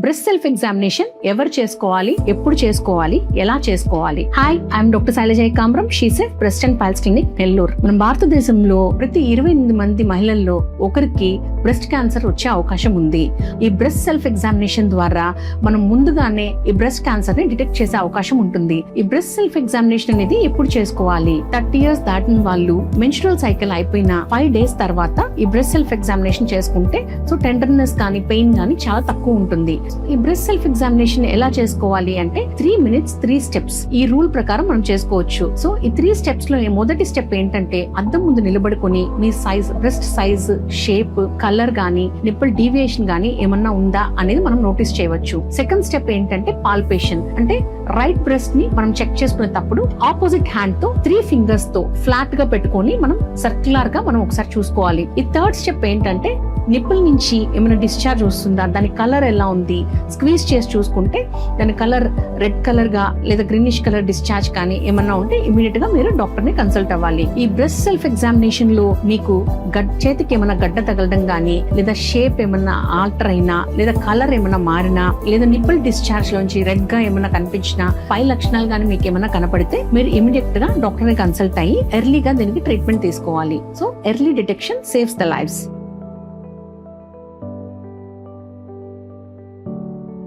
Breast self examination ఎవరు చేసుకోవాలి, ఎప్పుడు చేసుకోవాలి, ఎలా చేసుకోవాలి? Hi, I'm doctor Shailaja Kamram, షీసెఫ్ breast and piles clinic, Nellore. మన భారతదేశంలో ప్రతి 28 మంది మహిళల్లో ఒకరికి బ్రెస్ట్ క్యాన్సర్ వచ్చే అవకాశం ఉంది. ఈ బ్రెస్ట్ సెల్ఫ్ ఎగ్జామినేషన్ ద్వారా మనం ముందుగానే ఈ బ్రెస్ట్ క్యాన్సర్ ని డిటెక్ట్ చేసే అవకాశం ఉంటుంది. ఈ బ్రెస్ట్ సెల్ఫ్ ఎగ్జామినేషన్ అనేది ఎప్పుడు చేసుకోవాలి? 30 years దాటిన వాళ్ళు మెన్స్ట్రువల్ సైకిల్ అయిపోయిన 5 days తర్వాత ఈ బ్రెస్ట్ సెల్ఫ్ ఎగ్జామినేషన్ చేసుకుంటే టెండర్నెస్ కానీ పెయిన్ కానీ చాలా తక్కువ ఉంటుంది. ఈ బ్రెస్ట్ సెల్ఫ్ ఎగ్జామినేషన్ ఎలా చేసుకోవాలి అంటే 3 minutes 3 steps ఈ రూల్ ప్రకారం మనం చేసుకోవచ్చు. సో ఈ 3 steps లో మొదటి స్టెప్ ఏంటంటే అద్దం ముందు నిలబడుకొని మీ size, breast size, shape, colour గానీ, నిప్పుల్ డీవియేషన్ గానీ ఏమన్నా ఉందా అనేది మనం నోటీస్ చేయవచ్చు. సెకండ్ స్టెప్ ఏంటంటే పాల్పేషన్, అంటే రైట్ బ్రెస్ట్ ని మనం చెక్ చేసుకునేటప్పుడు ఆపోజిట్ హ్యాండ్ తో 3 fingers తో ఫ్లాట్ గా పెట్టుకొని మనం సర్క్యులర్ గా మనం ఒకసారి చూసుకోవాలి. ఈ థర్డ్ స్టెప్ ఏంటంటే నిప్పుల్ నుంచి ఏమైనా డిశ్చార్జ్ వస్తుందా, దాని కలర్ ఎలా ఉంది, స్క్వీజ్ చేసి చూసుకుంటే దాని కలర్ రెడ్ కలర్ గా లేదా గ్రీనిష్ కలర్ డిశ్చార్జ్ కానీ ఏమన్నా ఉంటే ఇమీడియట్ గా మీరు డాక్టర్ ని కన్సల్ట్ అవ్వాలి. ఈ బ్రెస్ట్ సెల్ఫ్ ఎగ్జామినేషన్ లో మీకు చేతికి ఏమైనా గడ్డ తగలడం గానీ, లేదా షేప్ ఏమన్నా ఆల్టర్ అయినా, లేదా కలర్ ఏమైనా మారినా, లేదా నిప్పుల్ డిశ్చార్జ్ లోంచి రెడ్ గా ఏమైనా కనిపించినా, పై లక్షణాలు గానీ మీకు ఏమైనా కనపడితే మీరు ఇమీడియట్ గా డాక్టర్ ని కన్సల్ట్ అయ్యి ఎర్లీగా దీనికి ట్రీట్మెంట్ తీసుకోవాలి. So early detection saves the lifes.